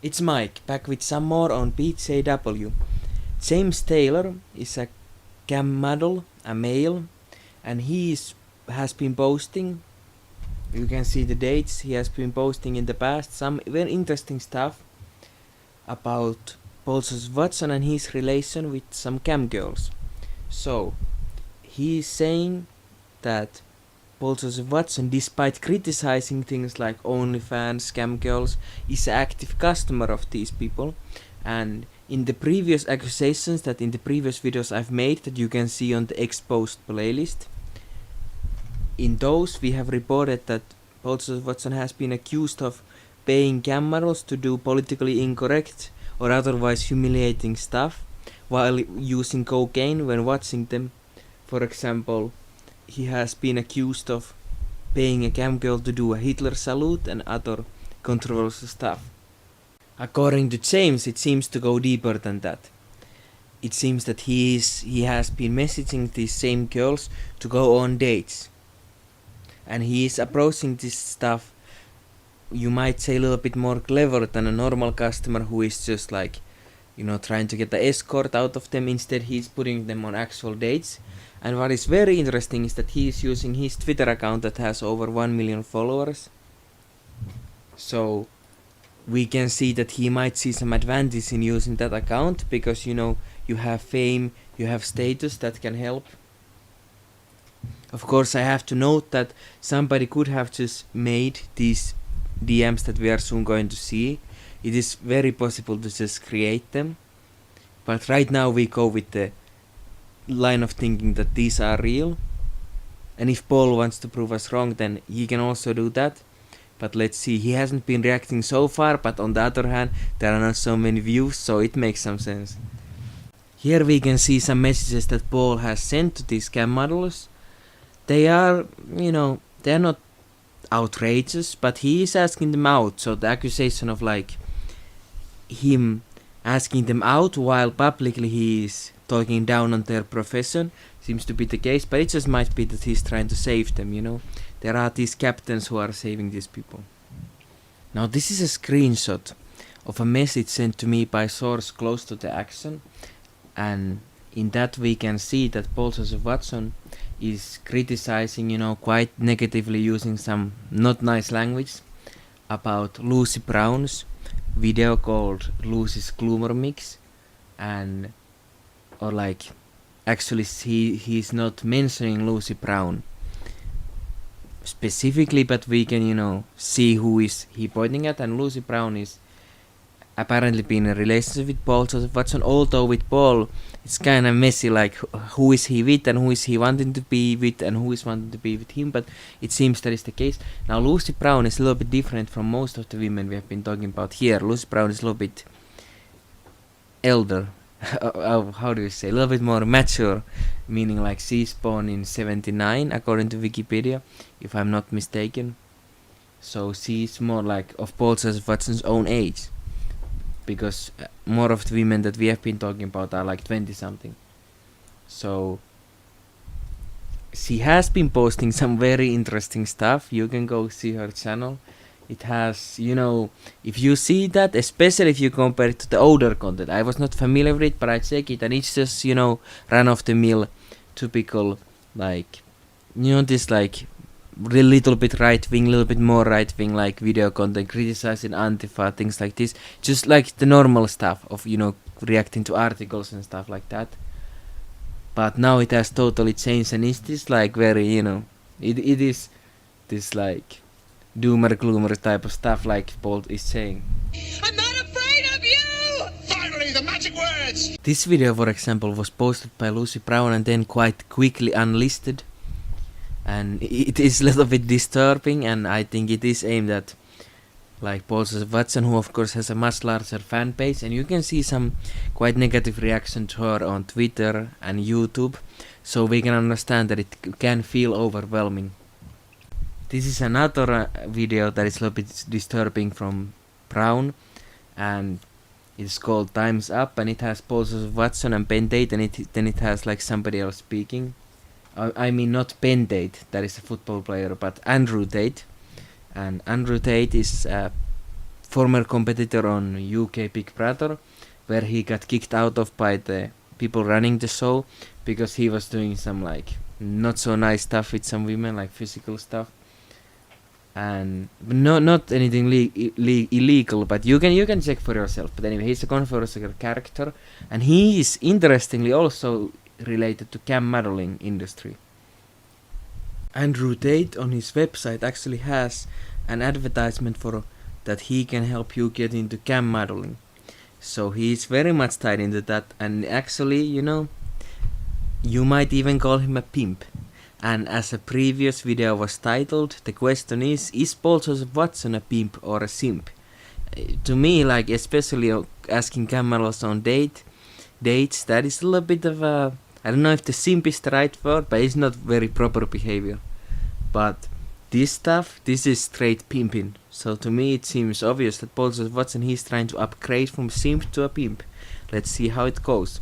It's Mike, back with some more on PJW. James Taylor is a cam model, a male, and has been posting, you can see the dates, he has been posting in the past some very interesting stuff about Paul Watson and his relation with some cam girls. So, he is saying that Paul Watson, despite criticizing things like OnlyFans, scam girls, is an active customer of these people. And in the previous accusations that in the previous videos I've made that you can see on the exposed playlist, in those we have reported that Paul Watson has been accused of paying cam models to do politically incorrect or otherwise humiliating stuff while using cocaine when watching them. For example, he has been accused of paying a cam girl to do a Hitler salute and other controversial stuff. According to James, it seems to go deeper than that. It seems that he has been messaging these same girls to go on dates. And he is approaching this stuff, you might say, a little bit more clever than a normal customer who is just like, trying to get the escort out of them. Instead, he's putting them on actual dates. And what is very interesting is that he is using his Twitter account that has over 1 million followers. So we can see that he might see some advantage in using that account because you have fame, you have status that can help. Of course, I have to note that somebody could have just made these DMs that we are soon going to see. It is very possible to just create them. But right now we go with the line of thinking that these are real. And if Paul wants to prove us wrong, then he can also do that. But let's see, he hasn't been reacting so far, but on the other hand, there are not so many views, so it makes some sense. Here we can see some messages that Paul has sent to these cam models. They are, they are not outrageous, but he is asking them out. So the accusation of him asking them out while publicly he is talking down on their profession seems to be the case, but it just might be that he's trying to save them, There are these captains who are saving these people. Now this is a screenshot of a message sent to me by source close to the action, and in that we can see that Paul Watson is criticizing, quite negatively, using some not nice language about Lucy Brown's video called Lucy's Gloomer Mix, actually he's not mentioning Lucy Brown specifically, but we can see who is he pointing at, and Lucy Brown is apparently been in a relationship with Paul Watson, although with Paul it's kind of messy, like who is he with and who is he wanting to be with and who is wanting to be with him, but it seems that is the case. Now Lucy Brown is a little bit different from most of the women we have been talking about here. Lucy Brown is a little bit elder, how do you say, a little bit more mature, meaning like she's born in 79 according to Wikipedia, if I'm not mistaken. So she's more like of Paul Watson's own age, because more of the women that we have been talking about are like 20 something. So she has been posting some very interesting stuff. You can go see her channel. It has, if you see that, especially if you compare it to the older content, I was not familiar with it, but I check it and it's just, run of the mill, typical, this little bit right wing, little bit more right wing, like video content, criticizing Antifa, things like this, just like the normal stuff of reacting to articles and stuff like that. But now it has totally changed, and it's this very it is this doomer gloomer type of stuff, like Paul is saying. I'm not afraid of you! Finally, the magic words! This video, for example, was posted by Lucy Brown and then quite quickly unlisted. And it is a little bit disturbing, and I think it is aimed at Paul Watson, who of course has a much larger fan base, and you can see some quite negative reaction to her on Twitter and YouTube, so we can understand that it can feel overwhelming. This is another video that is a little bit disturbing from Brown, and it's called Time's Up, and it has Paul Watson and Tate, and then it has somebody else speaking. I mean not Tate, that is a football player, but Andrew Tate. And Andrew Tate is a former competitor on UK Big Brother, where he got kicked out of by the people running the show because he was doing some like not so nice stuff with some women, like physical stuff, and not anything illegal, but you can check for yourself. But anyway, he's a controversial character, and he is interestingly also related to cam modeling industry. Andrew Tate on his website actually has an advertisement for that he can help you get into cam modeling. So he's very much tied into that, and actually, you know, you might even call him a pimp. And as a previous video was titled, the question is Paul Joseph Watson a pimp or a simp? To me, like, especially asking cam models on dates, that is a little bit of a, I don't know if the simp is the right word, but it's not very proper behavior. But this stuff, this is straight pimping. So to me it seems obvious that Paul Joseph Watson, he's trying to upgrade from simp to a pimp. Let's see how it goes.